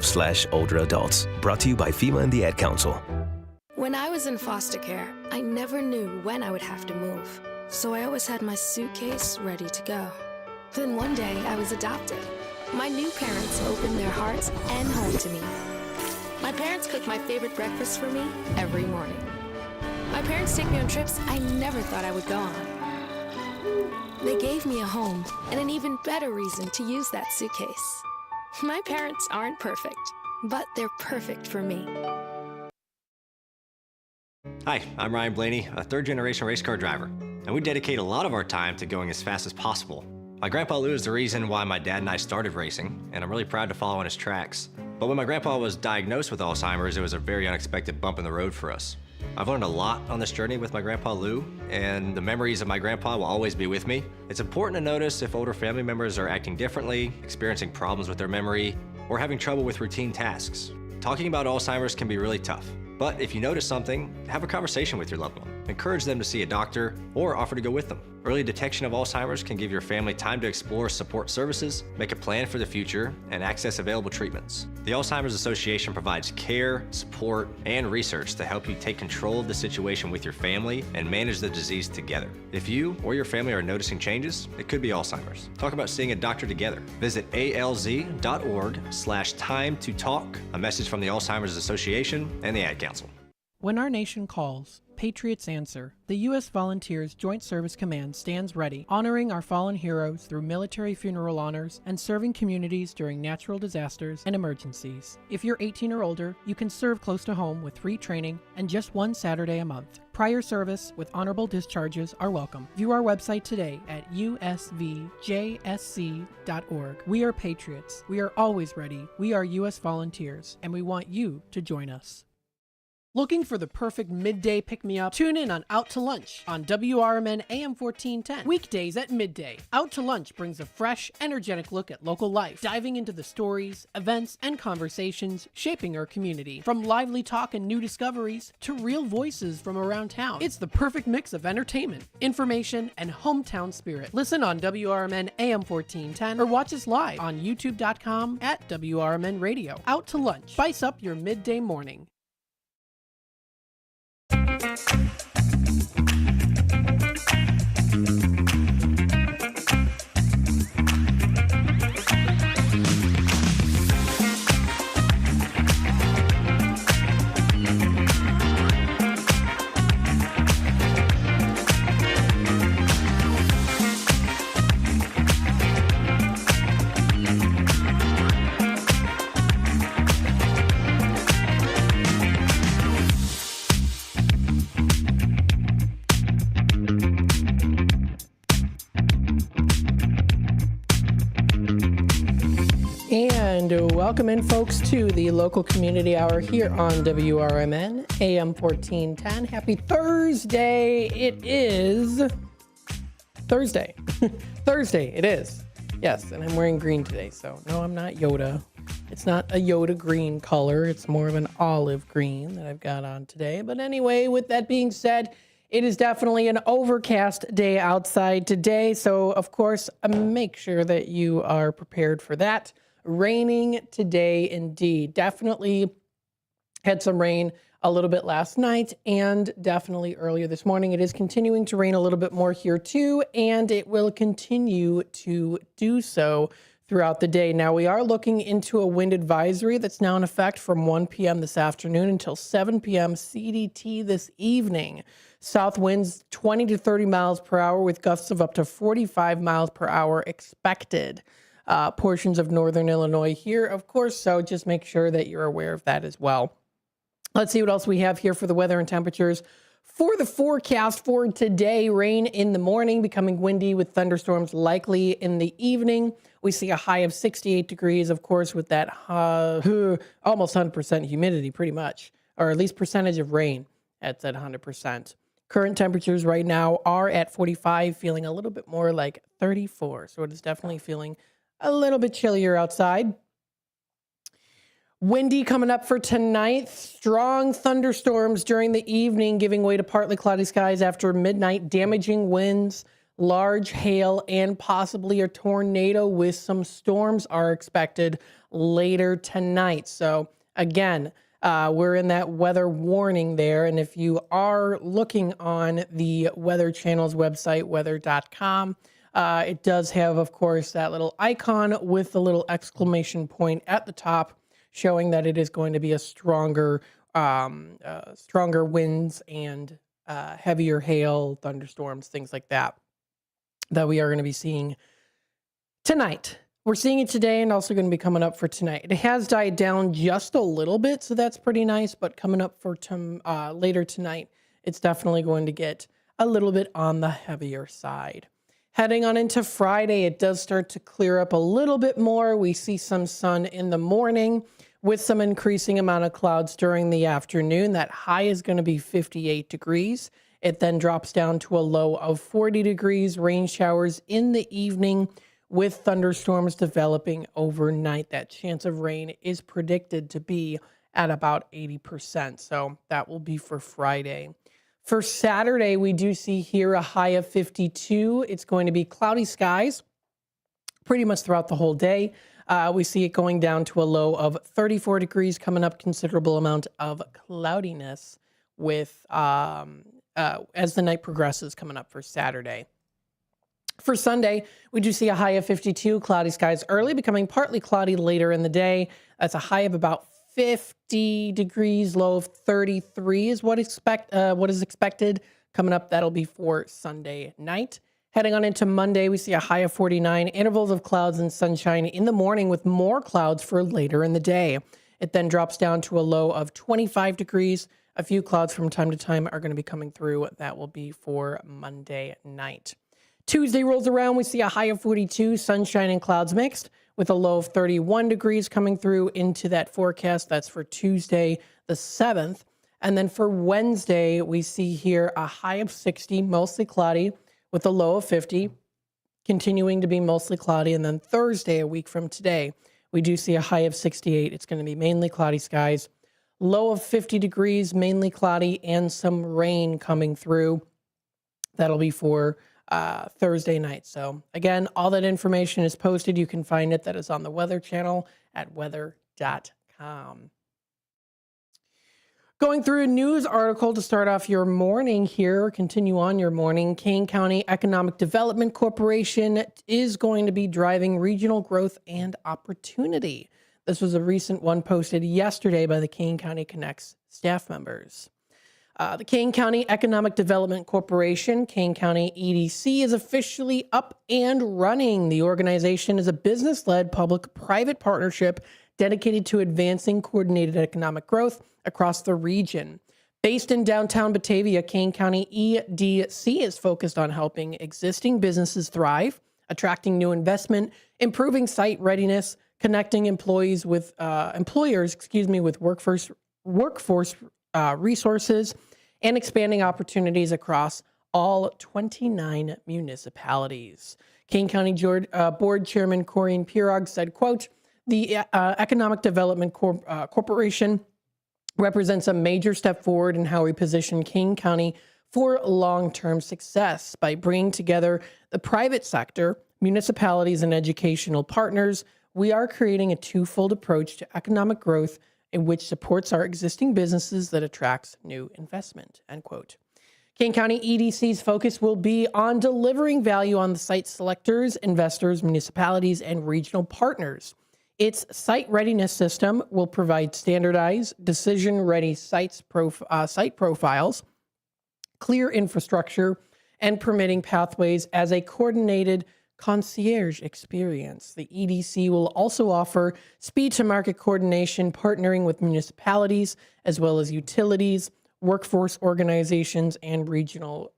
/older adults. Brought to you by FEMA and the Ad Council. When I was in foster care, I never knew when I would have to move. So I always had my suitcase ready to go. Then one day I was adopted. My new parents opened their hearts and home to me. My parents cook my favorite breakfast for me every morning. My parents take me on trips I never thought I would go on. They gave me a home and an even better reason to use that suitcase. My parents aren't perfect, but they're perfect for me. Hi, I'm Ryan Blaney, a third-generation race car driver, and we dedicate a lot of our time to going as fast as possible. My grandpa Lou is the reason why my dad and I started racing, and I'm really proud to follow in his tracks. But when my grandpa was diagnosed with Alzheimer's, it was a very unexpected bump in the road for us. I've learned a lot on this journey with my grandpa Lou, and the memories of my grandpa will always be with me. It's important to notice if older family members are acting differently, experiencing problems with their memory, or having trouble with routine tasks. Talking about Alzheimer's can be really tough, but if you notice something, have a conversation with your loved one. Encourage them to see a doctor or offer to go with them. Early detection of Alzheimer's can give your family time to explore support services, make a plan for the future, and access available treatments. The Alzheimer's Association provides care, support, and research to help you take control of the situation with your family and manage the disease together. If you or your family are noticing changes, it could be Alzheimer's. Talk about seeing a doctor together. Visit alz.org/time to talk. A message from the Alzheimer's Association and the Ad Council. When our nation calls, patriots answer. The U.S. Volunteers Joint Service Command stands ready, honoring our fallen heroes through military funeral honors and serving communities during natural disasters and emergencies. If you're 18 or older, you can serve close to home with free training and just one Saturday a month. Prior service with honorable discharges are welcome. View our website today at usvjsc.org. We are patriots. We are always ready. We are U.S. Volunteers, and we want you to join us. Looking for the perfect midday pick-me-up? Tune in on Out to Lunch on WRMN AM 1410. Weekdays at midday. Out to Lunch brings a fresh, energetic look at local life, diving into the stories, events, and conversations shaping our community. From lively talk and new discoveries to real voices from around town. It's the perfect mix of entertainment, information, and hometown spirit. Listen on WRMN AM 1410 or watch us live on youtube.com at WRMN Radio. Out to Lunch. Spice up your midday morning. And welcome in, folks, to the local community hour here on WRMN AM 1410. Happy Thursday. It is Thursday. Thursday, it is. Yes, and I'm wearing green today, so no, I'm not Yoda. It's not a Yoda green color. It's more of an olive green that I've got on today. But anyway, with that being said, it is definitely an overcast day outside today. So, of course, make sure that you are prepared for that. Raining today indeed. Definitely had some rain a little bit last night and definitely earlier this morning. It is continuing to rain a little bit more here too, and it will continue to do so throughout the day. Now, we are looking into a wind advisory that's now in effect from 1 p.m. this afternoon until 7 p.m. CDT this evening. South winds 20 to 30 miles per hour with gusts of up to 45 miles per hour expected. Portions of northern Illinois here, of course, so just make sure that you're aware of that as well. Let's see what else we have here for the weather and temperatures. For the forecast for today, rain in the morning, becoming windy with thunderstorms likely in the evening. We see a high of 68 degrees, of course, with that almost 100% humidity pretty much, or at least percentage of rain at that 100%. Current temperatures right now are at 45, feeling a little bit more like 34. So it is definitely feeling a little bit chillier outside. Windy coming up for tonight. Strong thunderstorms during the evening, giving way to partly cloudy skies after midnight. Damaging winds Large hail and possibly a tornado with some storms are expected later tonight. So again, we're in that weather warning there. And if you are looking on the Weather Channel's website, weather.com, it does have, of course, that little icon with the little exclamation point at the top showing that it is going to be a stronger winds and heavier hail, thunderstorms, things like that we are going to be seeing tonight. We're seeing it today and also going to be coming up for tonight. It has died down just a little bit, so that's pretty nice. But coming up for later tonight, it's definitely going to get a little bit on the heavier side. Heading on into Friday, it does start to clear up a little bit more. We see some sun in the morning with some increasing amount of clouds during the afternoon. That high is going to be 58 degrees. It then drops down to a low of 40 degrees, rain showers in the evening with thunderstorms developing overnight. That chance of rain is predicted to be at about 80%. So that will be for Friday. For Saturday, we do see here a high of 52. It's going to be cloudy skies pretty much throughout the whole day. We see it going down to a low of 34 degrees, coming up considerable amount of cloudiness with as the night progresses coming up for Saturday. For Sunday, we do see a high of 52, cloudy skies early, becoming partly cloudy later in the day. That's a high of about 50 degrees, low of 33 is what is expected. Coming up, that'll be for Sunday night. Heading on into Monday, we see a high of 49, intervals of clouds and sunshine in the morning with more clouds for later in the day. It then drops down to a low of 25 degrees. A few clouds from time to time are going to be coming through. That will be for Monday night. Tuesday rolls around. We see a high of 42, sunshine and clouds mixed with a low of 31 degrees coming through into that forecast. That's for Tuesday, the 7th. And then for Wednesday, we see here a high of 60, mostly cloudy with a low of 50, continuing to be mostly cloudy. And then Thursday, a week from today, we do see a high of 68. It's going to be mainly cloudy skies. Low of 50 degrees, mainly cloudy, and some rain coming through. That'll be for Thursday night. So again, all that information is posted. You can find it. That is on the Weather Channel at weather.com. Going through a news article to start off your morning here, continue on your morning. Kane County Economic Development Corporation is going to be driving regional growth and opportunity. This was a recent one posted yesterday by the Kane County Connects staff members. The Kane County Economic Development Corporation, Kane County EDC, is officially up and running. The organization is a business-led public-private partnership dedicated to advancing coordinated economic growth across the region. Based in downtown Batavia, Kane County EDC is focused on helping existing businesses thrive, attracting new investment, improving site readiness, connecting employers with workforce resources, and expanding opportunities across all 29 municipalities. Kane County Board Chairman Corrine Pirog said, quote, "The Economic Development Corporation represents a major step forward in how we position Kane County for long-term success by bringing together the private sector, municipalities, and educational partners. We are creating a twofold approach to economic growth in which supports our existing businesses that attracts new investment," end quote. Kane County EDC's focus will be on delivering value on the site selectors, investors, municipalities, and regional partners. Its site readiness system will provide standardized, decision-ready site profiles, clear infrastructure, and permitting pathways as a coordinated concierge experience. The EDC will also offer speed-to-market coordination, partnering with municipalities, as well as utilities, workforce organizations, and regional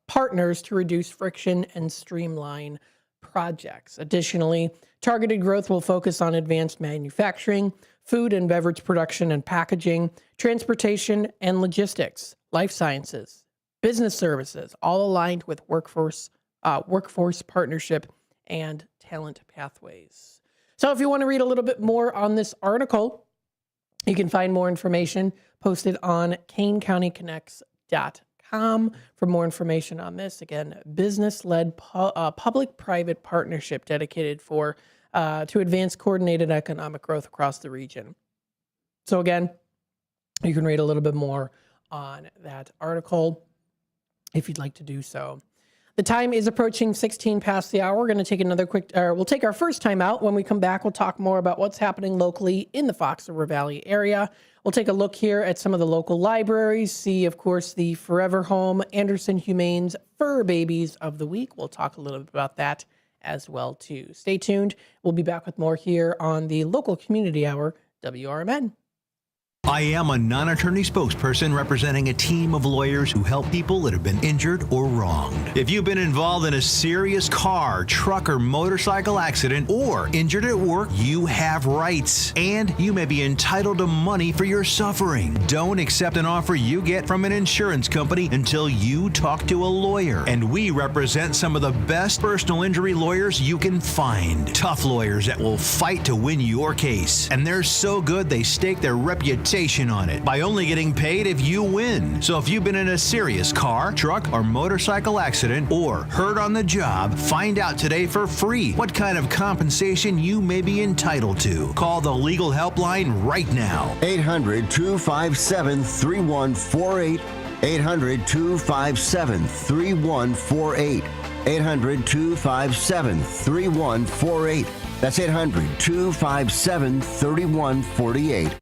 partners to reduce friction and streamline projects. Additionally, targeted growth will focus on advanced manufacturing, food and beverage production and packaging, transportation and logistics, life sciences, business services, all aligned with workforce partnership and talent pathways. So if you want to read a little bit more on this article, you can find more information posted on canecountykonnects.com. business-led.com for more information on this. Again, business-led public-private partnership dedicated to advance coordinated economic growth across the region. So again, you can read a little bit more on that article if you'd like to do so. The time is approaching 16 past the hour. We're going to take we'll take our first time out. When we come back, we'll talk more about what's happening locally in the Fox River Valley area. We'll take a look here at some of the local libraries, see, of course, the Forever Home Anderson Humane's Fur Babies of the Week. We'll talk a little bit about that as well, too. Stay tuned. We'll be back with more here on the Local Community Hour, WRMN. I am a non-attorney spokesperson representing a team of lawyers who help people that have been injured or wronged. If you've been involved in a serious car, truck, or motorcycle accident or injured at work, you have rights, and you may be entitled to money for your suffering. Don't accept an offer you get from an insurance company until you talk to a lawyer. And we represent some of the best personal injury lawyers you can find. Tough lawyers that will fight to win your case. And they're so good they stake their reputation on it by only getting paid if you win. So if you've been in a serious car, truck, or motorcycle accident or hurt on the job, find out today for free what kind of compensation you may be entitled to. Call the legal helpline right now. 800-257-3148. 800-257-3148. 800-257-3148. That's 800-257-3148.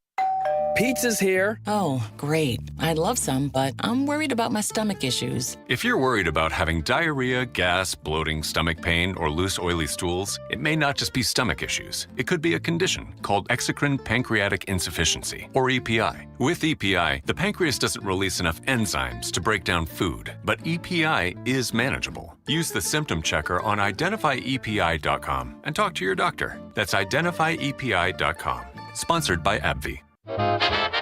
Pizza's here. Oh, great. I'd love some, but I'm worried about my stomach issues. If you're worried about having diarrhea, gas, bloating, stomach pain, or loose, oily stools, it may not just be stomach issues. It could be a condition called exocrine pancreatic insufficiency, or EPI. With EPI, the pancreas doesn't release enough enzymes to break down food, but EPI is manageable. Use the symptom checker on identifyepi.com and talk to your doctor. That's identifyepi.com. Sponsored by AbbVie.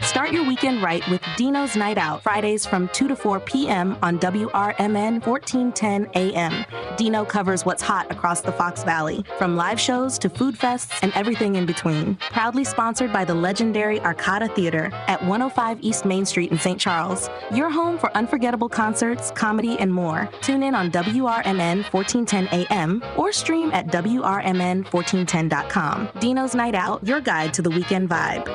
Start your weekend right with Dino's Night Out, Fridays from 2 to 4 p.m. on WRMN 1410 AM. Dino covers what's hot across the Fox Valley, from live shows to food fests and everything in between. Proudly sponsored by the legendary Arcada Theater at 105 East Main Street in St. Charles. Your home for unforgettable concerts, comedy, and more. Tune in on WRMN 1410 AM or stream at WRMN1410.com. Dino's Night Out, your guide to the weekend vibe.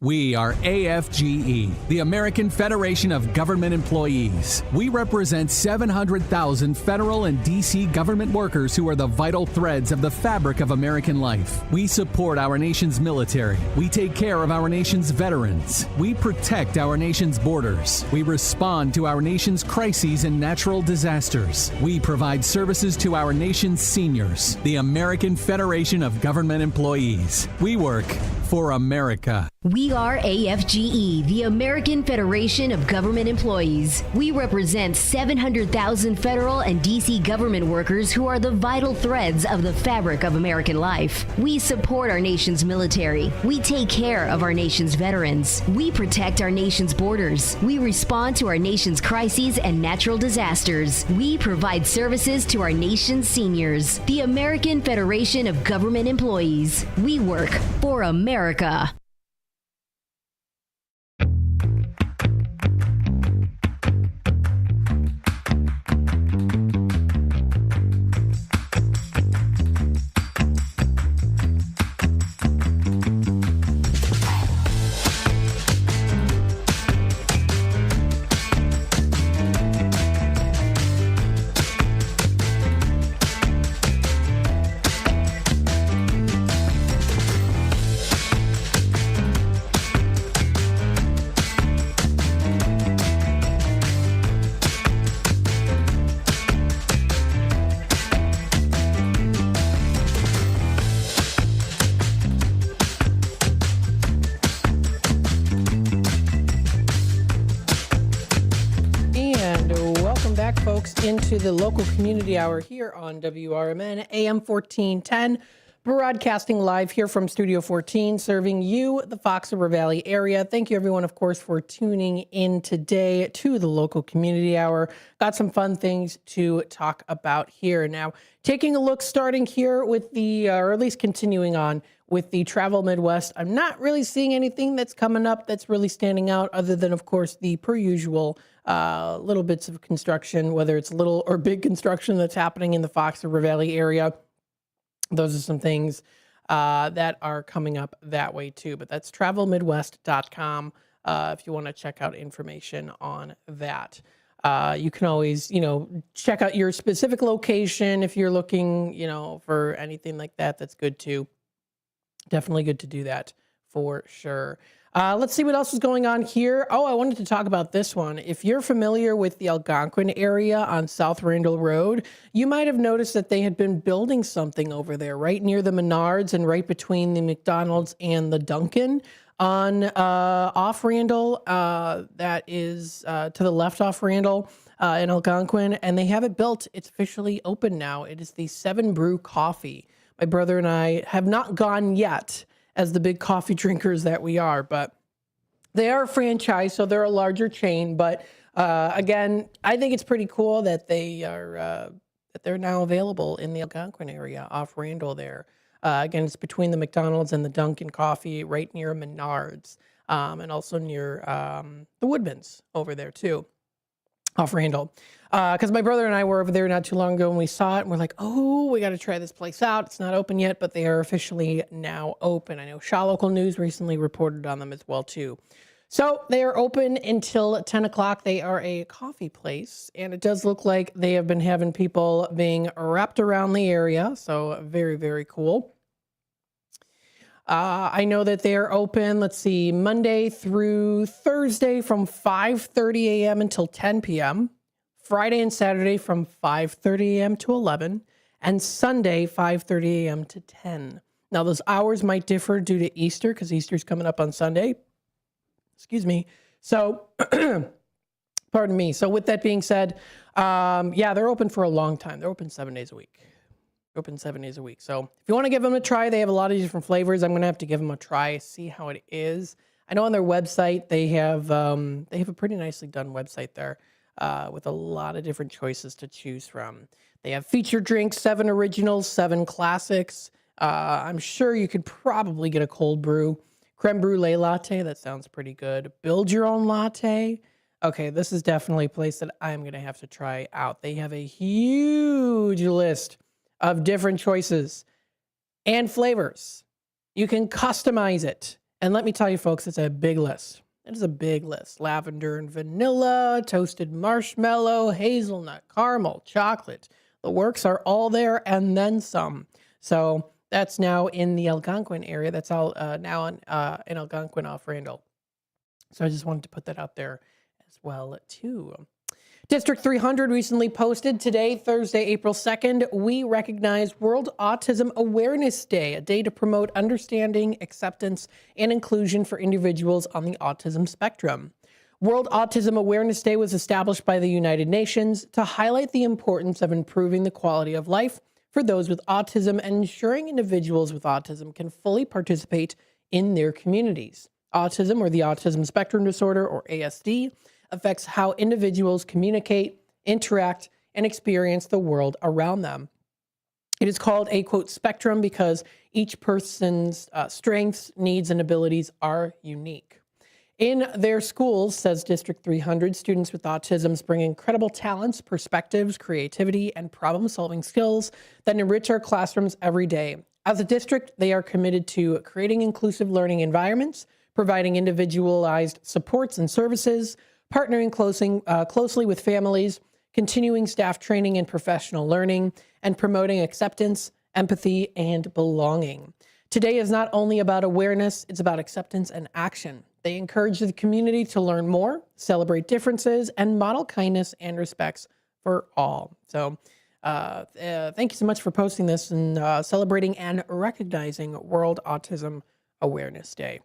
We are AFGE, the American Federation of Government Employees. We represent 700,000 federal and D.C. government workers who are the vital threads of the fabric of American life. We support our nation's military. We take care of our nation's veterans. We protect our nation's borders. We respond to our nation's crises and natural disasters. We provide services to our nation's seniors. The American Federation of Government Employees. We work for America. We are AFGE, the American Federation of Government Employees. We represent 700,000 federal and D.C. government workers who are the vital threads of the fabric of American life. We support our nation's military. We take care of our nation's veterans. We protect our nation's borders. We respond to our nation's crises and natural disasters. We provide services to our nation's seniors. The American Federation of Government Employees. We work for America. Into the local community hour here on WRMN AM 1410, broadcasting live here from Studio 14, serving you, the Fox River Valley area. Thank you, everyone, of course, for tuning in today to the local community hour. Got some fun things to talk about here. Now, taking a look, starting here with or at least continuing on with the Travel Midwest, I'm not really seeing anything that's coming up that's really standing out other than, of course, the per usual little bits of construction, whether it's little or big construction that's happening in the Fox River Valley area. Those are some things that are coming up that way too. But that's travelmidwest.com if you want to check out information on that. You can always, check out your specific location if you're looking, for anything like that. That's good too. Definitely good to do that for sure. Let's see what else is going on here. Oh, I wanted to talk about this one. If you're familiar with the Algonquin area on South Randall Road, you might have noticed that they had been building something over there right near the Menards and right between the McDonald's and the Dunkin' on off Randall. That is to the left off Randall in Algonquin, and they have it built. It's officially open now. It is the 7 Brew Coffee. My brother and I have not gone yet as the big coffee drinkers that we are, but they are a franchise, so they're a larger chain. But again, I think it's pretty cool that they're now available in the Algonquin area off Randall there. Again, it's between the McDonald's and the Dunkin' Coffee, right near Menards, and also near the Woodmans over there too, off Randall. Because my brother and I were over there not too long ago and we saw it and we're like, oh, we got to try this place out. It's not open yet, but they are officially now open. I know Shaw Local News recently reported on them as well too. So they are open until 10 o'clock. They are a coffee place, and it does look like they have been having people being wrapped around the area. So very, very cool. I know that they are open, let's see, Monday through Thursday from 5:30 a.m. until 10 p.m., Friday and Saturday from 5:30 a.m. to 11, and Sunday 5:30 a.m. to 10. Now, those hours might differ due to Easter, because Easter's coming up on Sunday. Excuse me. So, pardon me. So with that being said, they're open for a long time. They're open 7 days a week. Open 7 days a week. So if you want to give them a try, they have a lot of different flavors. I'm going to have to give them a try, see how it is. I know on their website, they have a pretty nicely done website there with a lot of different choices to choose from. They have featured drinks, 7 originals, 7 classics. I'm sure you could probably get a cold brew. Creme brulee latte, that sounds pretty good. Build your own latte. Okay, this is definitely a place that I'm going to have to try out. They have a huge list of different choices and flavors. You can customize it. And let me tell you, folks, it's a big list. It is a big list. Lavender and vanilla, toasted marshmallow, hazelnut, caramel, chocolate. The works are all there and then some. So that's now in the Algonquin area. That's all now in Algonquin off Randall. So I just wanted to put that out there as well, too. District 300 recently posted today, Thursday, April 2nd, we recognize World Autism Awareness Day, a day to promote understanding, acceptance, and inclusion for individuals on the autism spectrum. World Autism Awareness Day was established by the United Nations to highlight the importance of improving the quality of life for those with autism and ensuring individuals with autism can fully participate in their communities. Autism, or the Autism Spectrum Disorder, or ASD, affects how individuals communicate, interact, and experience the world around them. It is called a, quote, spectrum because each person's strengths, needs, and abilities are unique. In their schools, says District 300, students with autism bring incredible talents, perspectives, creativity, and problem-solving skills that enrich our classrooms every day. As a district, they are committed to creating inclusive learning environments, providing individualized supports and services, partnering closely with families, continuing staff training and professional learning, and promoting acceptance, empathy, and belonging. Today is not only about awareness, it's about acceptance and action. They encourage the community to learn more, celebrate differences, and model kindness and respects for all. So thank you so much for posting this and celebrating and recognizing World Autism Awareness Day.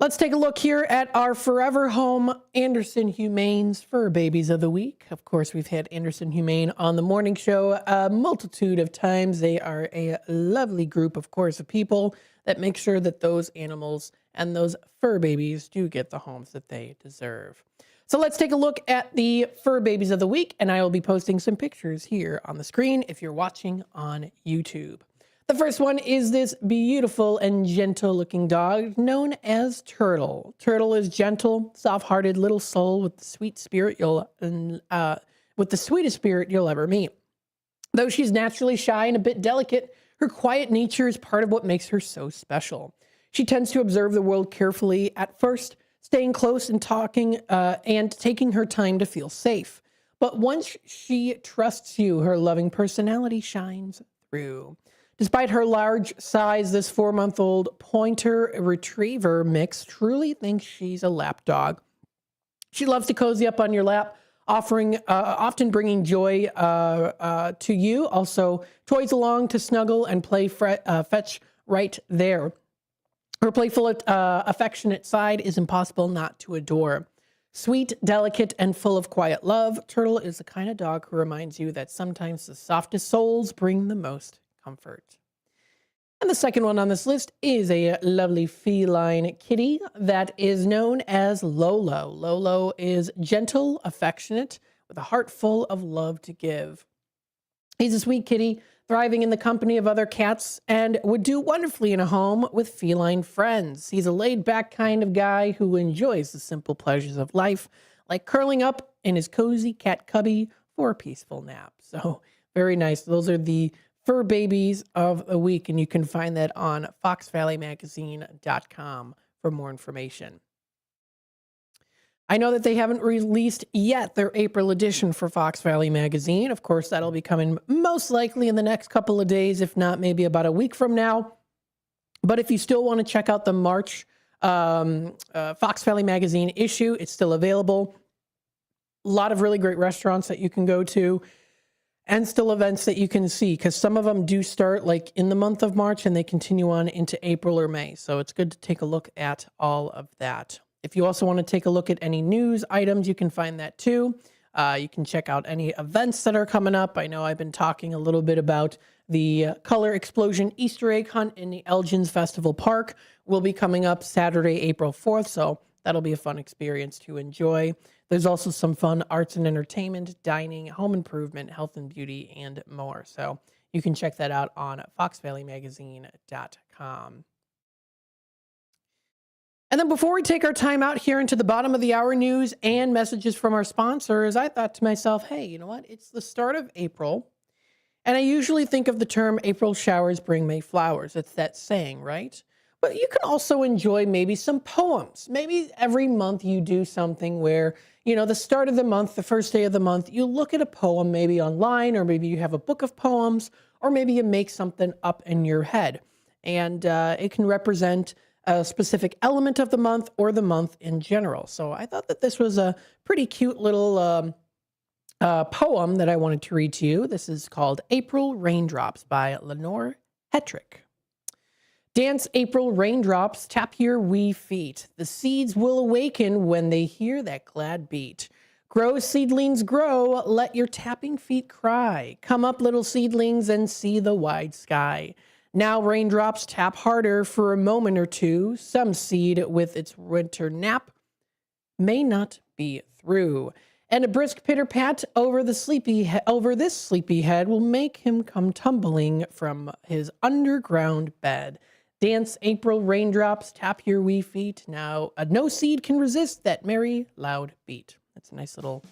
Let's take a look here at our forever home, Anderson Humane's Fur Babies of the Week. Of course, we've had Anderson Humane on the morning show a multitude of times. They are a lovely group, of course, of people that make sure that those animals and those fur babies do get the homes that they deserve. So let's take a look at the Fur Babies of the Week, and I will be posting some pictures here on the screen if you're watching on YouTube. The first one is this beautiful and gentle looking dog known as Turtle. Turtle is gentle, soft-hearted little soul with the sweetest spirit you'll ever meet. Though she's naturally shy and a bit delicate, her quiet nature is part of what makes her so special. She tends to observe the world carefully at first, staying close and talking and taking her time to feel safe. But once she trusts you, her loving personality shines through. Despite her large size, this 4-month-old pointer retriever mix truly thinks she's a lap dog. She loves to cozy up on your lap, often bringing joy to you. Also, toys along to snuggle and play fetch right there. Her playful, affectionate side is impossible not to adore. Sweet, delicate, and full of quiet love, Turtle is the kind of dog who reminds you that sometimes the softest souls bring the most comfort. And the second one on this list is a lovely feline kitty that is known as Lolo. Lolo is gentle, affectionate, with a heart full of love to give. He's a sweet kitty, thriving in the company of other cats, and would do wonderfully in a home with feline friends. He's a laid-back kind of guy who enjoys the simple pleasures of life, like curling up in his cozy cat cubby for a peaceful nap. So, very nice. Those are the fur babies of the week, and you can find that on foxvalleymagazine.com for more information. I know that they haven't released yet their April edition for Fox Valley Magazine. Of course, that'll be coming most likely in the next couple of days, if not maybe about a week from now. But if you still want to check out the March Fox Valley Magazine issue, it's still available. A lot of really great restaurants that you can go to, and still events that you can see, because some of them do start like in the month of March and they continue on into April or May. So it's good to take a look at all of that. If you also want to take a look at any news items, you can find that too. You can check out any events that are coming up. I know I've been talking a little bit about the Color Explosion Easter egg hunt in the Elgin's Festival Park. Will be coming up Saturday, April 4th. So that'll be a fun experience to enjoy. There's also some fun arts and entertainment, dining, home improvement, health and beauty, and more. So you can check that out on foxvalleymagazine.com. And then before we take our time out here into the bottom of the hour news and messages from our sponsors, I thought to myself, hey, you know what? It's the start of April. And I usually think of the term April showers bring May flowers. It's that saying, right? But you can also enjoy maybe some poems. Maybe every month you do something where, you know, the start of the month, the first day of the month, you look at a poem maybe online, or maybe you have a book of poems, or maybe you make something up in your head. And it can represent a specific element of the month or the month in general. So I thought that this was a pretty cute little poem that I wanted to read to you. This is called April Raindrops by Lenore Hetrick. Dance, April raindrops, tap your wee feet. The seeds will awaken when they hear that glad beat. Grow, seedlings, grow, let your tapping feet cry. Come up, little seedlings, and see the wide sky. Now raindrops tap harder for a moment or two. Some seed with its winter nap may not be through. And a brisk pitter-pat over this sleepy head will make him come tumbling from his underground bed. Dance, April raindrops, tap your wee feet. Now, no seed can resist that merry, loud beat. That's a nice little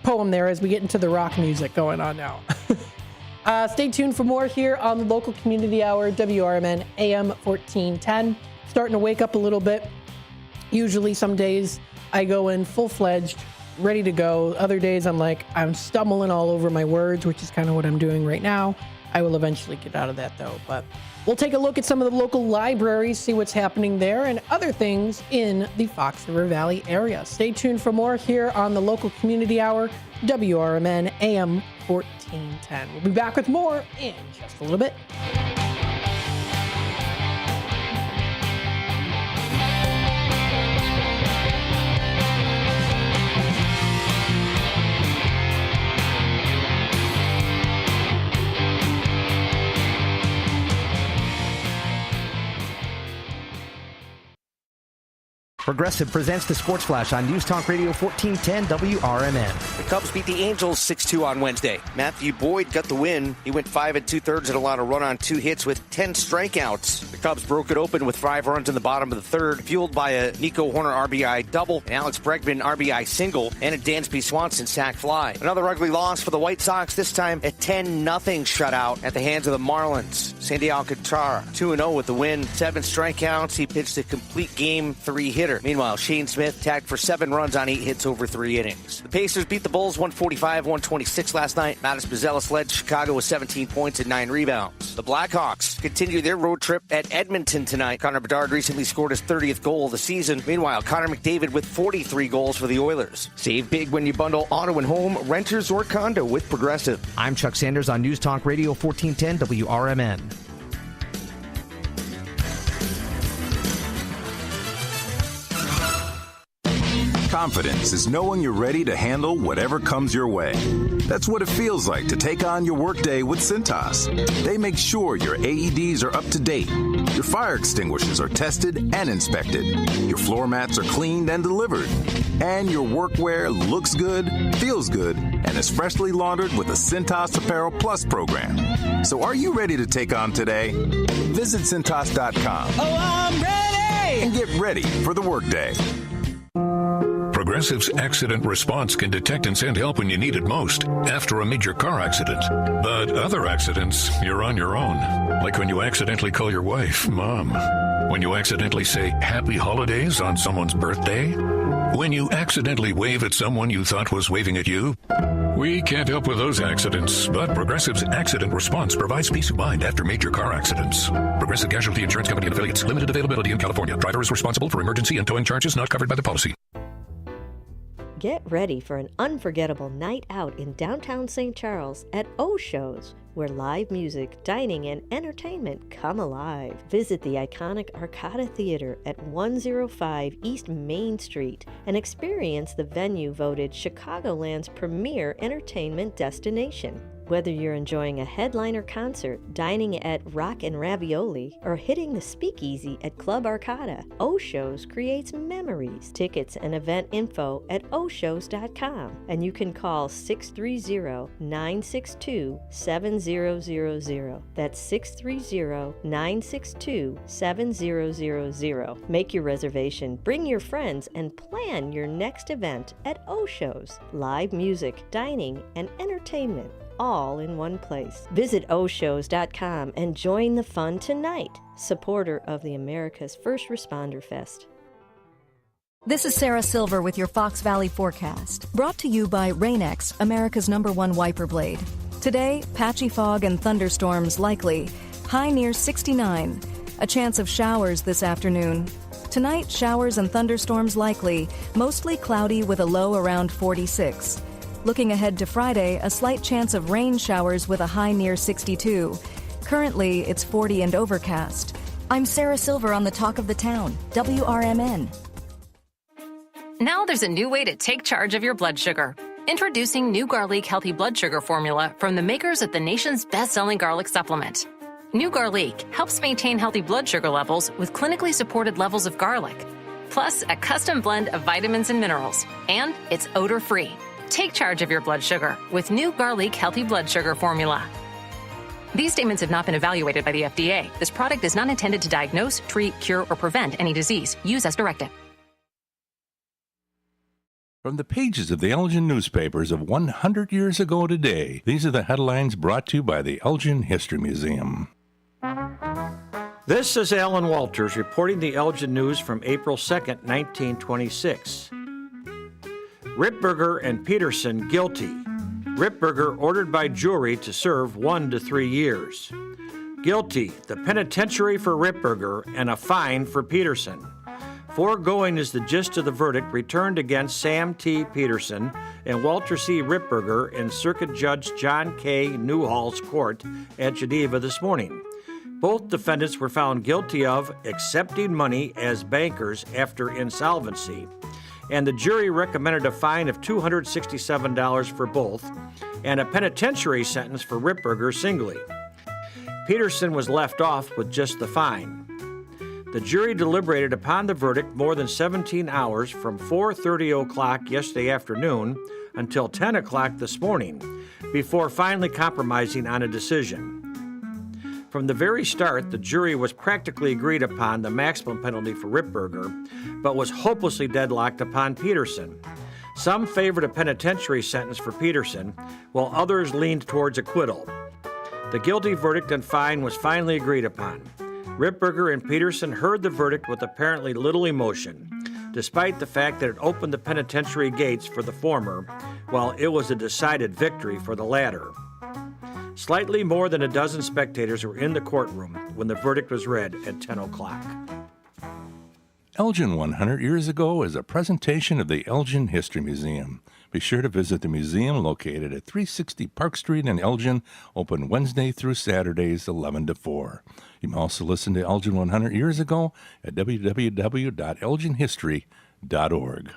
poem there as we get into the rock music going on now. Stay tuned for more here on the local community hour, WRMN AM 1410. Starting to wake up a little bit. Usually some days I go in full-fledged, ready to go. Other days I'm stumbling all over my words, which is kind of what I'm doing right now. I will eventually get out of that though, but we'll take a look at some of the local libraries, see what's happening there, and other things in the Fox River Valley area. Stay tuned for more here on the local community hour, WRMN AM 1410. We'll be back with more in just a little bit. Progressive presents the Sports Flash on News Talk Radio 1410 WRMN. The Cubs beat the Angels 6-2 on Wednesday. Matthew Boyd got the win. He went 5 2/3 and allowed a run on 2 hits with 10 strikeouts. The Cubs broke it open with 5 runs in the bottom of the third, fueled by a Nico Horner RBI double, an Alex Bregman RBI single, and a Dansby Swanson sac fly. Another ugly loss for the White Sox, this time a 10-0 shutout at the hands of the Marlins. Sandy Alcantara, 2-0 with the win, 7 strikeouts. He pitched a complete game 3-hitter. Meanwhile, Shane Smith tagged for 7 runs on 8 hits over 3 innings. The Pacers beat the Bulls 145-126 last night. Mattis Bazelis led Chicago with 17 points and 9 rebounds. The Blackhawks continue their road trip at Edmonton tonight. Connor Bedard recently scored his 30th goal of the season. Meanwhile, Connor McDavid with 43 goals for the Oilers. Save big when you bundle auto and home, renters or condo with Progressive. I'm Chuck Sanders on News Talk Radio 1410 WRMN. Confidence is knowing you're ready to handle whatever comes your way. That's what it feels like to take on your workday with Cintas. They make sure your AEDs are up to date, your fire extinguishers are tested and inspected, your floor mats are cleaned and delivered, and your workwear looks good, feels good, and is freshly laundered with the Cintas Apparel Plus program. So are you ready to take on today? Visit Cintas.com. Oh, I'm ready! And get ready for the workday. Progressive's accident response can detect and send help when you need it most after a major car accident. But other accidents, you're on your own. Like when you accidentally call your wife Mom. When you accidentally say Happy Holidays on someone's birthday. When you accidentally wave at someone you thought was waving at you. We can't help with those accidents, but Progressive's accident response provides peace of mind after major car accidents. Progressive Casualty Insurance Company and affiliates. Limited availability in California. Driver is responsible for emergency and towing charges not covered by the policy. Get ready for an unforgettable night out in downtown St. Charles at O-Shows, where live music, dining, and entertainment come alive. Visit the iconic Arcada Theater at 105 East Main Street and experience the venue voted Chicagoland's premier entertainment destination. Whether you're enjoying a headliner concert, dining at Rock and Ravioli, or hitting the speakeasy at Club Arcada, O-Shows creates memories. Tickets and event info at oshows.com, and you can call 630-962-7000. That's 630-962-7000. Make your reservation, bring your friends, and plan your next event at O-Shows. Live music, dining, and entertainment, all in one place. Visit oshows.com and join the fun tonight. Supporter of the America's First Responder Fest. This is Sarah Silver with your Fox Valley forecast, brought to you by Rain-X, America's #1 wiper blade. Today, patchy fog and thunderstorms likely, high near 69. A chance of showers this afternoon. Tonight, showers and thunderstorms likely, mostly cloudy with a low around 46. Looking ahead to Friday, a slight chance of rain showers with a high near 62. Currently, it's 40 and overcast. I'm Sarah Silver on the Talk of the Town, WRMN. Now there's a new way to take charge of your blood sugar. Introducing new Garlic Healthy Blood Sugar Formula from the makers of the nation's best-selling garlic supplement. New Garlic helps maintain healthy blood sugar levels with clinically supported levels of garlic, plus a custom blend of vitamins and minerals, and it's odor-free. Take charge of your blood sugar with new Garlic Healthy Blood Sugar Formula. These statements have not been evaluated by the FDA. This product is not intended to diagnose, treat, cure, or prevent any disease. Use as directed. From the pages of the Elgin newspapers of 100 years ago today, these are the headlines brought to you by the Elgin History Museum. This is Alan Walters reporting the Elgin News from April 2nd, 1926. Ripburger and Peterson guilty. Ripburger ordered by jury to serve 1 to 3 years. Guilty, the penitentiary for Ripburger and a fine for Peterson. Foregoing is the gist of the verdict returned against Sam T. Peterson and Walter C. Ripburger in Circuit Judge John K. Newhall's court at Geneva this morning. Both defendants were found guilty of accepting money as bankers after insolvency, and the jury recommended a fine of $267 for both and a penitentiary sentence for Ripburger singly. Peterson was left off with just the fine. The jury deliberated upon the verdict more than 17 hours from 4:30 o'clock yesterday afternoon until 10 o'clock this morning before finally compromising on a decision. From the very start, the jury was practically agreed upon the maximum penalty for Ripburger, but was hopelessly deadlocked upon Peterson. Some favored a penitentiary sentence for Peterson, while others leaned towards acquittal. The guilty verdict and fine was finally agreed upon. Ripburger and Peterson heard the verdict with apparently little emotion, despite the fact that it opened the penitentiary gates for the former, while it was a decided victory for the latter. Slightly more than a dozen spectators were in the courtroom when the verdict was read at 10 o'clock. Elgin 100 Years Ago is a presentation of the Elgin History Museum. Be sure to visit the museum located at 360 Park Street in Elgin, open Wednesday through Saturdays 11 to 4. You can also listen to Elgin 100 Years Ago at www.elginhistory.org.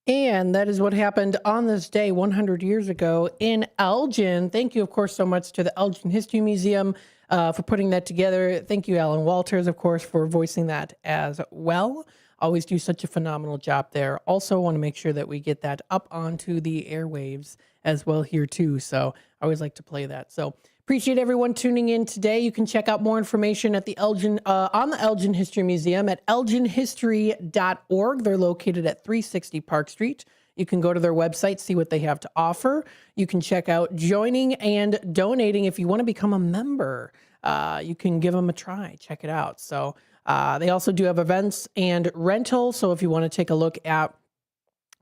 And that is what happened on this day 100 years ago in Elgin. Thank you, of course, so much to the Elgin History Museum for putting that together. Thank you, Alan Walters, of course, for voicing that as well. Always do such a phenomenal job there. Also want to make sure that we get that up onto the airwaves as well here, too. So I always like to play that. So appreciate everyone tuning in today. You can check out more information at the Elgin on the Elgin History Museum at elginhistory.org. They're located at 360 Park Street. You can go to their website, see what they have to offer. You can check out joining and donating. If you want to become a member, you can give them a try. Check it out. So they also do have events and rental. So if you want to take a look at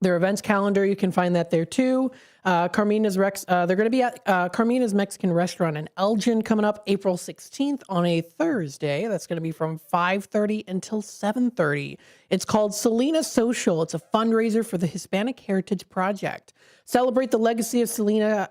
their events calendar, you can find that there too. Carmina's they're going to be at Carmina's Mexican Restaurant in Elgin coming up April 16th on a Thursday. That's going to be from 5:30 until 7:30. It's called Selena Social. It's a fundraiser for the Hispanic Heritage Project. Celebrate the legacy of Selena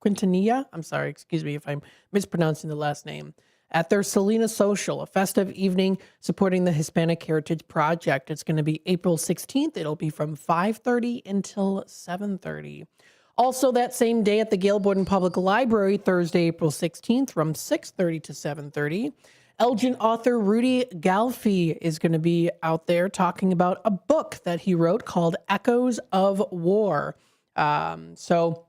Quintanilla. I'm sorry, excuse me if I'm mispronouncing the last name. At their Selena Social, a festive evening supporting the Hispanic Heritage Project. It's going to be April 16th. It'll be from 5:30 until 7:30. Also that same day at the Gail Borden Public Library, Thursday, April 16th from 6:30 to 7:30. Elgin author Rudy Galfi is going to be out there talking about a book that he wrote called Echoes of War. So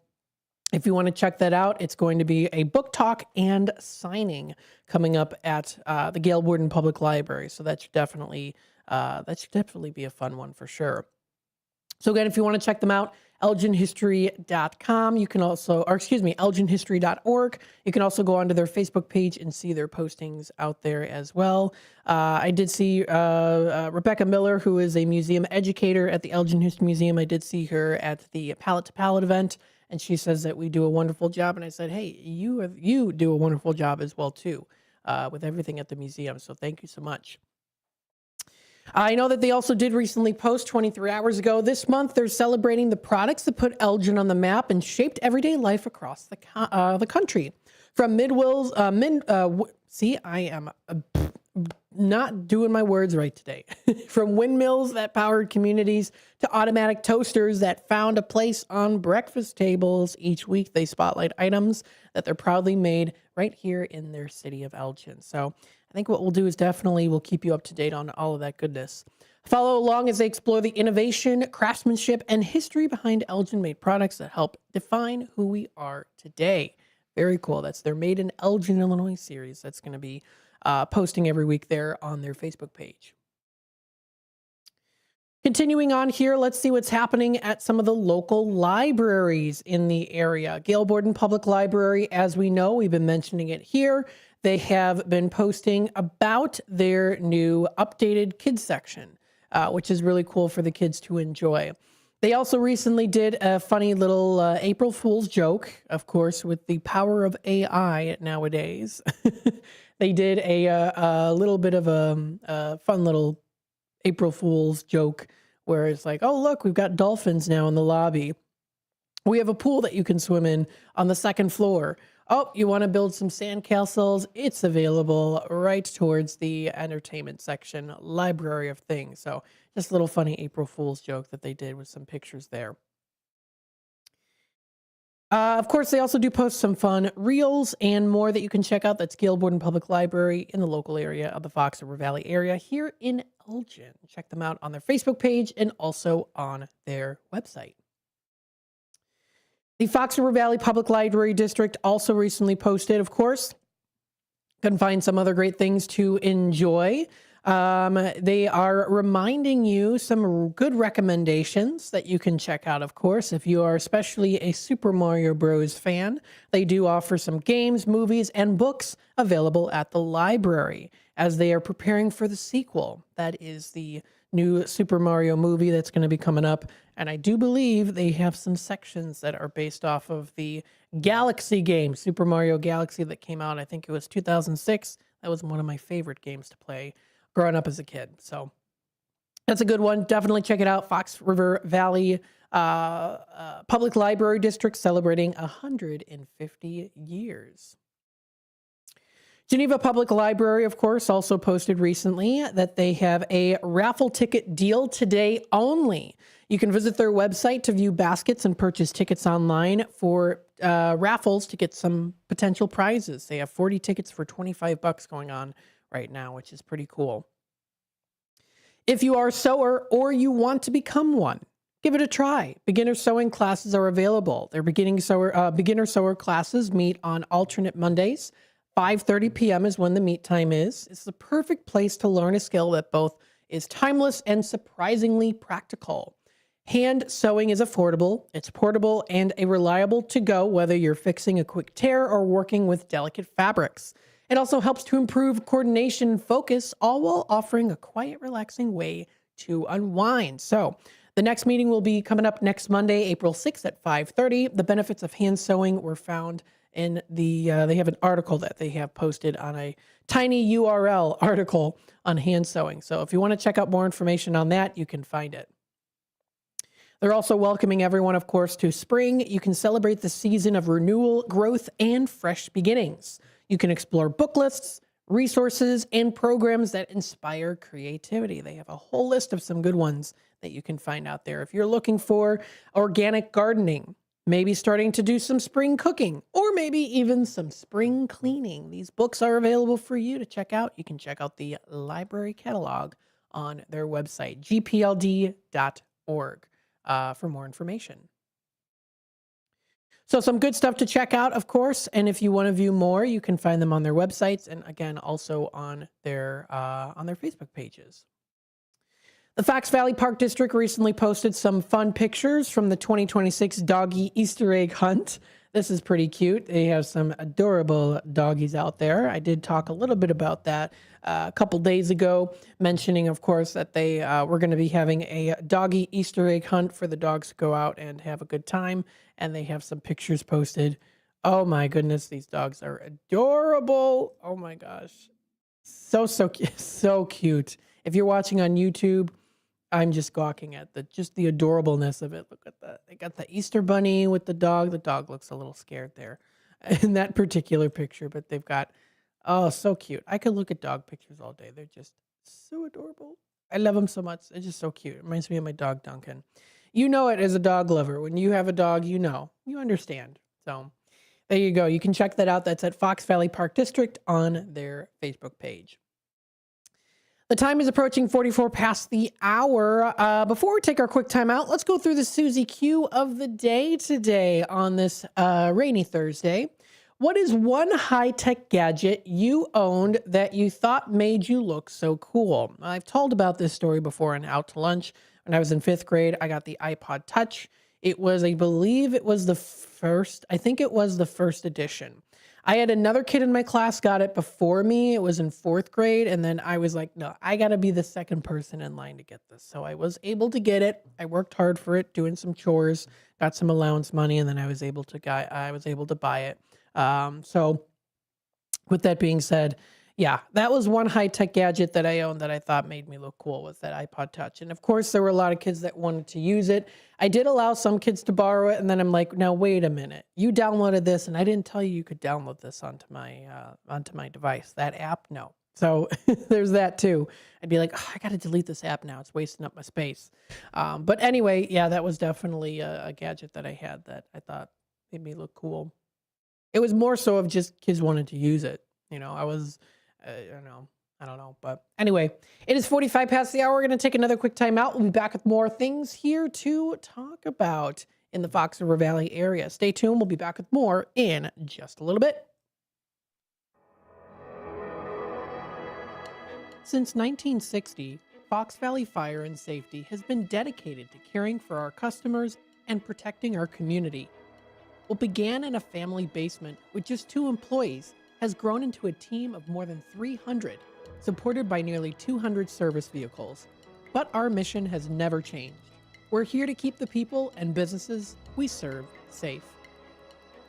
if you want to check that out, it's going to be a book talk and signing coming up at the Gail Borden Public Library. So that should definitely be a fun one for sure. So again, if you want to check them out, elginhistory.com. You can also, elginhistory.org. You can also go onto their Facebook page and see their postings out there as well. I did see Rebecca Miller, who is a museum educator at the Elgin History Museum. I did see her at the Palette to Palette event. And she says that we do a wonderful job. And I said, hey, you do a wonderful job as well, too, with everything at the museum. So thank you so much. I know that they also did recently post 23 hours ago. This month, they're celebrating the products that put Elgin on the map and shaped everyday life across the country. From Midwills, I am not doing my words right today. From windmills that powered communities to automatic toasters that found a place on breakfast tables. Each week they spotlight items that they're proudly made right here in their city of Elgin. So I think what we'll do is we'll keep you up to date on all of that goodness. Follow along as they explore the innovation, craftsmanship, and history behind Elgin-made products that help define who we are today. Very cool. That's their Made in Elgin, Illinois series. That's going to be posting every week there on their Facebook page. Continuing on here, let's see what's happening at some of the local libraries in the area. Gail Borden Public Library, as we know, we've been mentioning it here. They have been posting about their new updated kids section, which is really cool for the kids to enjoy. They also recently did a funny little April Fool's joke, of course, with the power of AI nowadays. They did a little bit of a fun little April Fool's joke where it's like, oh, look, we've got dolphins now in the lobby. We have a pool that you can swim in on the second floor. Oh, you want to build some sandcastles? It's available right towards the entertainment section, library of things. So just a little funny April Fool's joke that they did with some pictures there. Of course, they also do post some fun reels and more that you can check out. That's Gail Borden Public Library in the local area of the Fox River Valley area here in Elgin. Check them out on their Facebook page and also on their website. The Fox River Valley Public Library District also recently posted, of course, can find some other great things to enjoy. They are reminding you some good recommendations that you can check out, of course. If you are especially a Super Mario Bros. Fan, they do offer some games, movies, and books available at the library as they are preparing for the sequel. That is the new Super Mario movie that's going to be coming up. And I do believe they have some sections that are based off of the Galaxy game, Super Mario Galaxy, that came out, I think it was 2006. That was one of my favorite games to play growing up as a kid. So that's a good one. Definitely check it out. Fox River Valley Public Library District celebrating 150 years. Geneva Public Library, of course, also posted recently that they have a raffle ticket deal today only. You can visit their website to view baskets and purchase tickets online for raffles to get some potential prizes. They have 40 tickets for $25 going on right now, which is pretty cool. If you are a sewer or you want to become one, give it a try. Beginner sewing classes are available. Their beginner sewer classes meet on alternate Mondays. 5:30 p.m. is when the meet time is. It's the perfect place to learn a skill that both is timeless and surprisingly practical. Hand sewing is affordable, it's portable, and a reliable to go whether you're fixing a quick tear or working with delicate fabrics. It also helps to improve coordination and focus, all while offering a quiet, relaxing way to unwind. So the next meeting will be coming up next Monday, April 6th at 5:30. The benefits of hand sewing were found in the, they have an article that they have posted on a tiny URL article on hand sewing. So if you want to check out more information on that, you can find it. They're also welcoming everyone, of course, to spring. You can celebrate the season of renewal, growth, and fresh beginnings. You can explore book lists, resources, and programs that inspire creativity. They have a whole list of some good ones that you can find out there. If you're looking for organic gardening, maybe starting to do some spring cooking, or maybe even some spring cleaning, these books are available for you to check out. You can check out the library catalog on their website, gpld.org, for more information. So some good stuff to check out, of course. And if you want to view more, you can find them on their websites and again, also on their Facebook pages. The Fox Valley Park District recently posted some fun pictures from the 2026 Doggy Easter egg hunt. This is pretty cute. They have some adorable doggies out there. I did talk a little bit about that a couple days ago, mentioning, of course, that they were going to be having a doggy Easter egg hunt for the dogs to go out and have a good time. And they have some pictures posted. Oh my goodness, these dogs are adorable. Oh my gosh. So cute. If you're watching on YouTube, I'm just gawking at the adorableness of it. Look at that. They got the Easter bunny with the dog. The dog looks a little scared there in that particular picture, but they've got, oh, so cute. I could look at dog pictures all day. They're just so adorable. I love them so much. They're just so cute. It reminds me of my dog, Duncan. You know it as a dog lover. When you have a dog, you know, you understand. So there you go. You can check that out. That's at Fox Valley Park District on their Facebook page. The time is approaching 44 past the hour. Before we take our quick time out, let's go through the Susie Q of the day today on this rainy Thursday. What is one high-tech gadget you owned that you thought made you look so cool? I've told about this story before on Out to Lunch. When I was in 5th grade, I got the iPod Touch. It was, I believe it was the first edition. I had another kid in my class got it before me. It was in 4th grade. And then I was like, no, I got to be the second person in line to get this. So I was able to get it. I worked hard for it, doing some chores, got some allowance money, and then I was able to buy it. So with that being said, yeah, that was one high-tech gadget that I owned that I thought made me look cool, with that iPod Touch. And of course, there were a lot of kids that wanted to use it. I did allow some kids to borrow it, and then I'm like, now wait a minute. You downloaded this, and I didn't tell you could download this onto my device. That app, no. So there's that too. I'd be like, oh, I got to delete this app now. It's wasting up my space. But anyway, yeah, that was definitely a gadget that I had that I thought Made me look cool. It was more so of just kids wanted to use it. I don't know. But anyway, it is 45 past the hour. We're going to take another quick time out. We'll be back with more things here to talk about in the Fox River Valley area. Stay tuned. We'll be back with more in just a little bit. Since 1960, Fox Valley Fire and Safety has been dedicated to caring for our customers and protecting our community. What began in a family basement with just 2 employees has grown into a team of more than 300, supported by nearly 200 service vehicles. But our mission has never changed. We're here to keep the people and businesses we serve safe.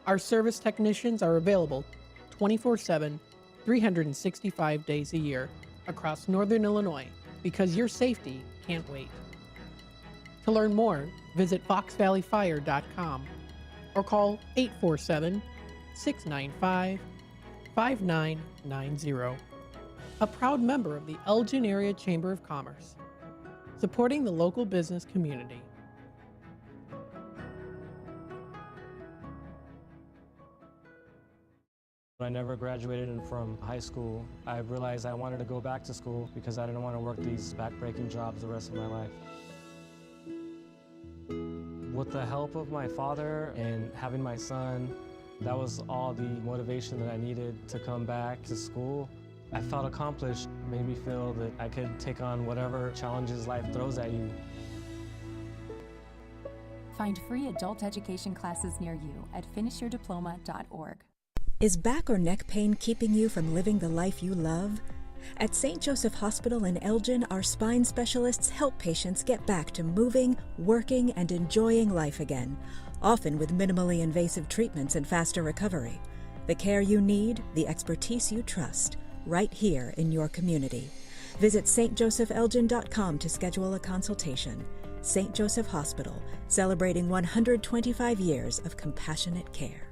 Our service technicians are available 24/7, 365 days a year across Northern Illinois because your safety can't wait. To learn more, visit foxvalleyfire.com or call 847-695-5990. A proud member of the Elgin Area Chamber of Commerce, supporting the local business community. When I never graduated from high school, I realized I wanted to go back to school because I didn't want to work these back-breaking jobs the rest of my life. With the help of my father and having my son, that was all the motivation that I needed to come back to school. I felt accomplished, made me feel that I could take on whatever challenges life throws at you. Find free adult education classes near you at finishyourdiploma.org. Is back or neck pain keeping you from living the life you love? At St. Joseph Hospital in Elgin, our spine specialists help patients get back to moving, working, and enjoying life again, often with minimally invasive treatments and faster recovery. The care you need, the expertise you trust, right here in your community. Visit stjosephelgin.com to schedule a consultation. St. Joseph Hospital, celebrating 125 years of compassionate care.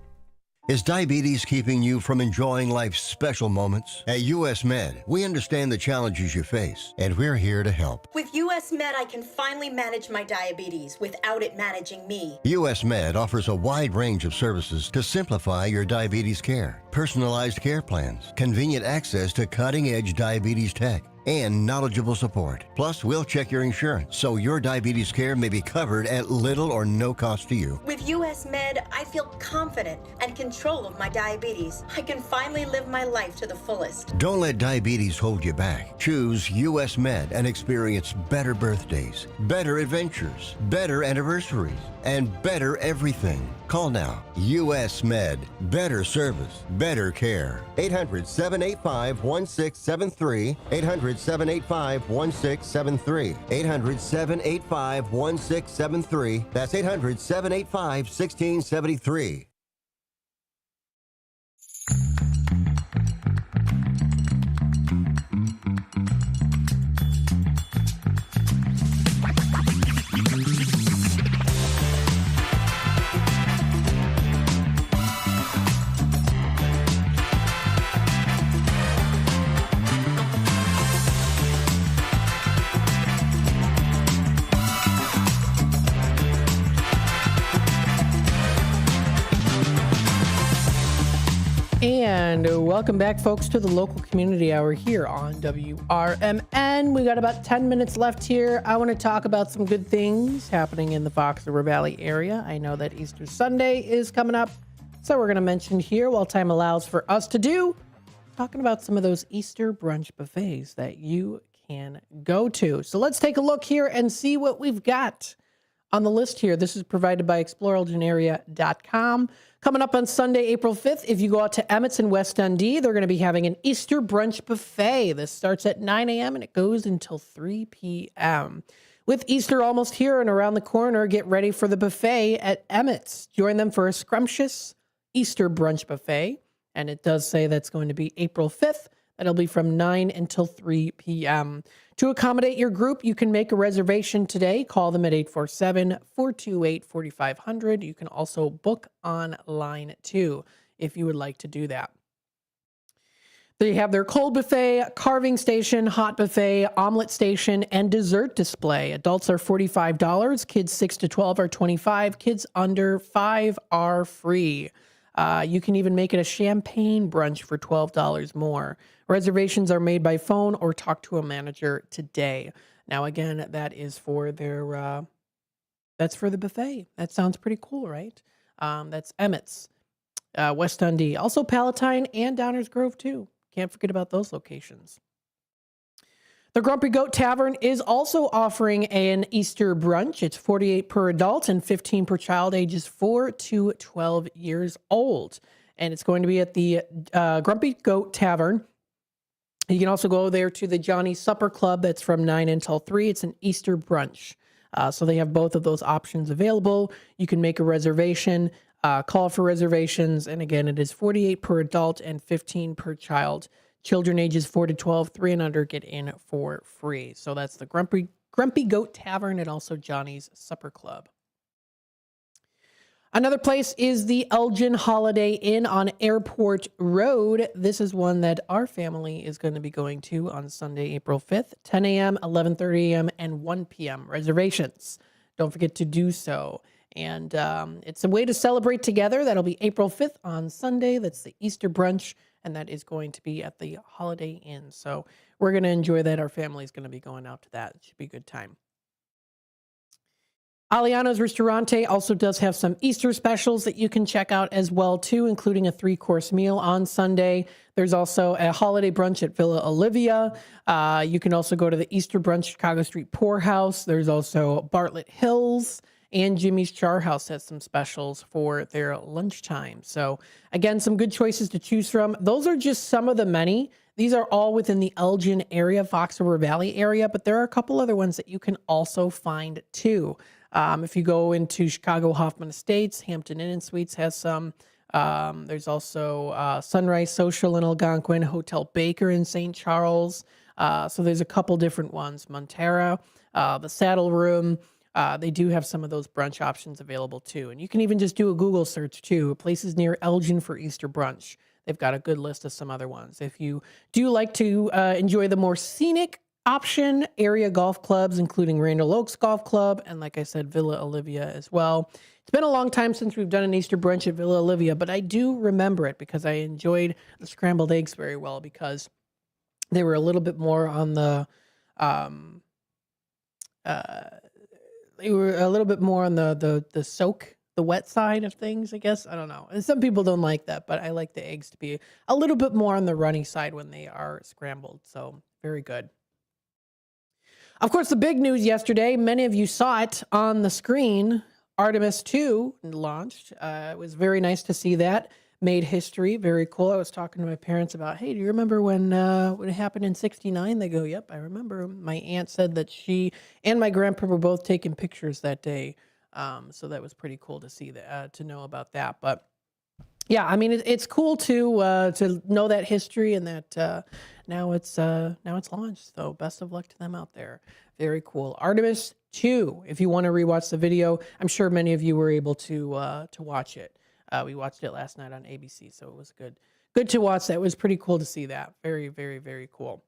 Is diabetes keeping you from enjoying life's special moments? At US Med, we understand the challenges you face, and we're here to help. With US Med, I can finally manage my diabetes without it managing me. US Med offers a wide range of services to simplify your diabetes care. Personalized care plans, convenient access to cutting-edge diabetes tech, and knowledgeable support. Plus, we'll check your insurance so your diabetes care may be covered at little or no cost to you. With US Med, I feel confident and control of my diabetes. I can finally live my life to the fullest. Don't let diabetes hold you back. Choose US Med and experience better birthdays, better adventures, better anniversaries, and better everything. Call now. US Med. Better service, better care. 800-785-1673. 800-785-1673. 800-785-1673. That's 800-785-1673. And welcome back, folks, to the local community hour here on WRMN. We got about 10 minutes left here. I want to talk about some good things happening in the Fox River Valley area. I know that Easter Sunday is coming up, so we're going to mention here, while time allows for us to do, talking about some of those Easter brunch buffets that you can go to. So let's take a look here and see what we've got on the list here. This is provided by exploreelginarea.com. Coming up on Sunday, April 5th, if you go out to Emmett's in West Dundee, they're going to be having an Easter brunch buffet. This starts at 9 a.m. and it goes until 3 p.m. With Easter almost here and around the corner, get ready for the buffet at Emmett's. Join them for a scrumptious Easter brunch buffet. And it does say that's going to be April 5th. That'll be from 9 until 3 p.m. To accommodate your group, you can make a reservation today. Call them at 847-428-4500. You can also book online too if you would like to do that. They have their cold buffet, carving station, hot buffet, omelet station, and dessert display. Adults are $45. Kids 6 to 12 are $25. Kids under 5 are free. You can even make it a champagne brunch for $12 more. Reservations are made by phone or talk to a manager today. Now, again, that is for their, that's for the buffet. That sounds pretty cool, right? That's Emmett's, West Dundee. Also Palatine and Downers Grove, too. Can't forget about those locations. The Grumpy Goat Tavern is also offering an Easter brunch. It's $48 per adult and $15 per child ages 4 to 12 years old. And it's going to be at the Grumpy Goat Tavern. You can also go there to the Johnny Supper Club. That's from 9 until 3. It's an Easter brunch. So they have both of those options available. You can make a reservation, call for reservations. And again, it is $48 per adult and $15 per child. Children ages 4 to 12, 3 and under get in for free. So that's the Grumpy Goat Tavern and also Johnny's Supper Club. Another place is the Elgin Holiday Inn on Airport Road. This is one that our family is going to be going to on Sunday, April 5th, 10 a.m., 11:30 a.m., and 1 p.m. Reservations. Don't forget to do so. And it's a way to celebrate together. That'll be April 5th on Sunday. That's the Easter brunch, and that is going to be at the Holiday Inn. So we're going to enjoy that. Our family is going to be going out to that. It should be a good time. Aliano's Ristorante also does have some Easter specials that you can check out as well, too, including a 3-course meal on Sunday. There's also a holiday brunch at Villa Olivia. You can also go to the Easter brunch, Chicago Street Poorhouse. There's also Bartlett Hills, and Jimmy's Char House has some specials for their lunchtime. So, again, some good choices to choose from. Those are just some of the many. These are all within the Elgin area, Fox River Valley area, but there are a couple other ones that you can also find, too. If you go into Chicago Hoffman Estates, Hampton Inn and Suites has some. There's also Sunrise Social in Algonquin, Hotel Baker in St. Charles. So there's a couple different ones. Montera, the Saddle Room. They do have some of those brunch options available too. And you can even just do a Google search too. Places near Elgin for Easter brunch. They've got a good list of some other ones. If you do like to enjoy the more scenic option, area golf clubs, including Randall Oaks Golf Club, and like I said, Villa Olivia as well. It's been a long time since we've done an Easter brunch at Villa Olivia, but I do remember it because I enjoyed the scrambled eggs very well because they were a little bit more on the soak, the wet side of things, I guess. I don't know. And some people don't like that, but I like the eggs to be a little bit more on the runny side when they are scrambled. So very good. Of course, the big news yesterday, many of you saw it on the screen. Artemis 2 launched. It was very nice to see that. Made history. Very cool. I was talking to my parents about, hey, do you remember when it happened in 69? They go, yep, I remember. My aunt said that she and my grandpa were both taking pictures that day. So that was pretty cool to see that, to know about that. But yeah, I mean, it's cool to know that history and that now it's launched. So best of luck to them out there. Very cool. Artemis 2. If you want to rewatch the video, I'm sure many of you were able to watch it. We watched it last night on ABC, so it was good to watch that. It was pretty cool to see that. Very, very, very cool.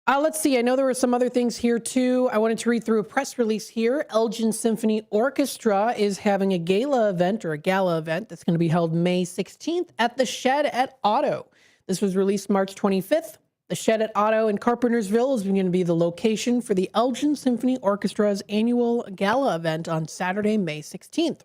Let's see. I know there were some other things here, too. I wanted to read through a press release here. Elgin Symphony Orchestra is having a gala event that's going to be held May 16th at the Shed at Otto. This was released March 25th. The Shed at Otto in Carpentersville is going to be the location for the Elgin Symphony Orchestra's annual gala event on Saturday, May 16th.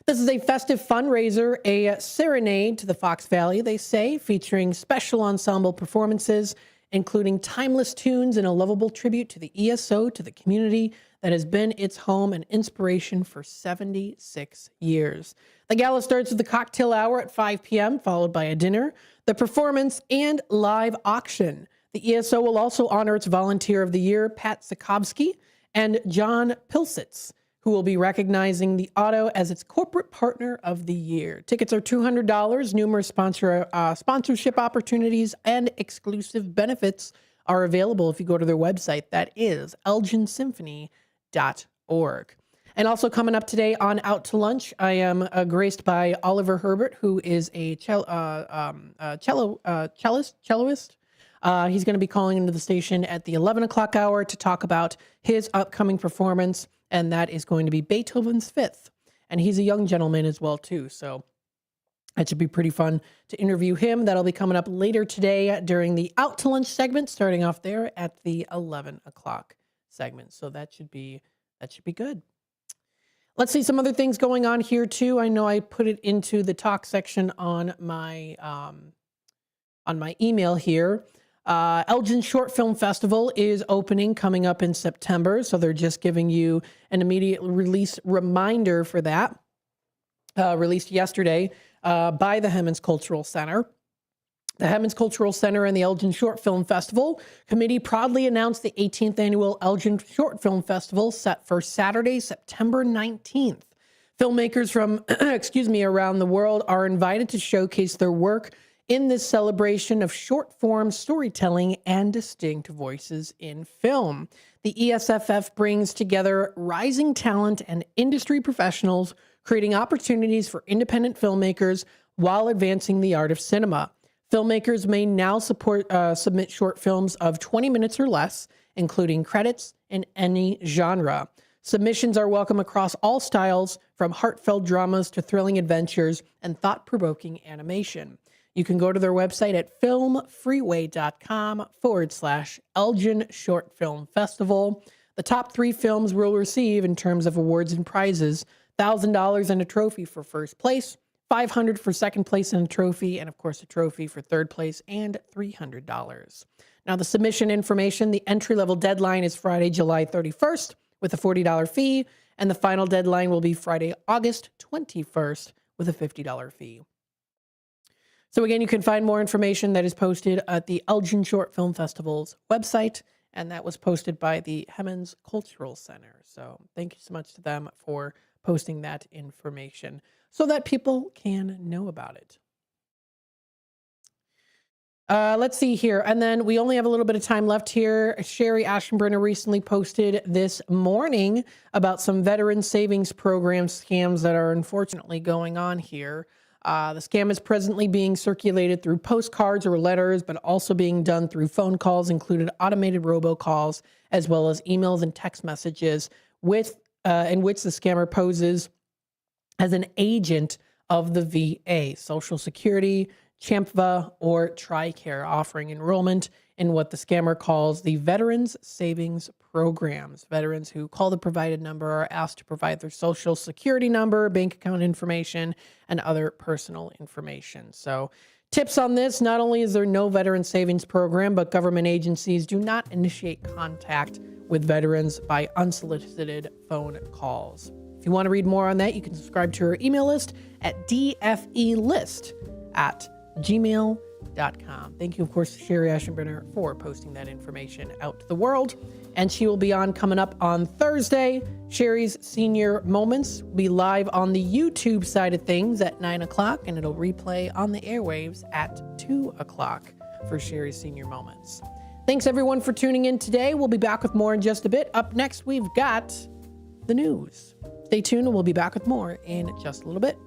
This is a festive fundraiser, a serenade to the Fox Valley, they say, featuring special ensemble performances, including timeless tunes and a lovable tribute to the ESO, to the community that has been its home and inspiration for 76 years. The gala starts with the cocktail hour at 5 p.m., followed by a dinner, the performance, and live auction. The ESO will also honor its Volunteer of the Year, Pat Sikowski, and John Pilsitz, who will be recognizing the Otto as its corporate partner of the year. Tickets are $200. Numerous sponsorship opportunities and exclusive benefits are available if you go to their website. That is elginsymphony.org. And also coming up today on Out to Lunch, I am graced by Oliver Herbert, who is a celloist. He's going to be calling into the station at the 11 o'clock hour to talk about his upcoming performance, and that is going to be Beethoven's Fifth. And he's a young gentleman as well, too, so it should be pretty fun to interview him. That'll be coming up later today during the Out to Lunch segment, starting off there at the 11 o'clock segment. So that should be good. Let's see some other things going on here too. I know I put it into the talk section on my email here. Elgin Short Film Festival is opening coming up in September, so they're just giving you an immediate release reminder for that. Released yesterday by the Hemmons Cultural Center. The Hemmons Cultural Center and the Elgin Short Film Festival Committee proudly announced the 18th Annual Elgin Short Film Festival set for Saturday, September 19th. Filmmakers from, around the world are invited to showcase their work in this celebration of short-form storytelling and distinct voices in film. The ESFF brings together rising talent and industry professionals, creating opportunities for independent filmmakers while advancing the art of cinema. Filmmakers may now submit short films of 20 minutes or less, including credits in any genre. Submissions are welcome across all styles, from heartfelt dramas to thrilling adventures and thought-provoking animation. You can go to their website at filmfreeway.com/Elgin Short Film Festival. The top 3 films will receive, in terms of awards and prizes, $1,000 and a trophy for first place, $500 for second place and a trophy, and of course a trophy for third place, and $300. Now the submission information, the entry-level deadline is Friday, July 31st with a $40 fee, and the final deadline will be Friday, August 21st with a $50 fee. So again, you can find more information that is posted at the Elgin Short Film Festival's website, and that was posted by the Hemmons Cultural Center. So thank you so much to them for posting that information so that people can know about it. Let's see here. And then we only have a little bit of time left here. Sherry Aschenbrenner recently posted this morning about some veteran savings program scams that are unfortunately going on here. The scam is presently being circulated through postcards or letters, but also being done through phone calls, including automated robocalls, as well as emails and text messages in which the scammer poses as an agent of the VA, Social Security, CHAMPVA, or TRICARE, offering enrollment in what the scammer calls the Veterans Savings Programs. Veterans who call the provided number are asked to provide their Social Security number, bank account information, and other personal information. So tips on this: not only is there no veteran savings program, but government agencies do not initiate contact with veterans by unsolicited phone calls. If you want to read more on that, you can subscribe to her email list at dfelist@gmail.com. Thank you, of course, to Sherry Aschenbrenner for posting that information out to the world. And she will be on coming up on Thursday. Sherry's Senior Moments will be live on the YouTube side of things at 9 o'clock, and it'll replay on the airwaves at 2 o'clock for Sherry's Senior Moments. Thanks, everyone, for tuning in today. We'll be back with more in just a bit. Up next, we've got the news. Stay tuned, and we'll be back with more in just a little bit.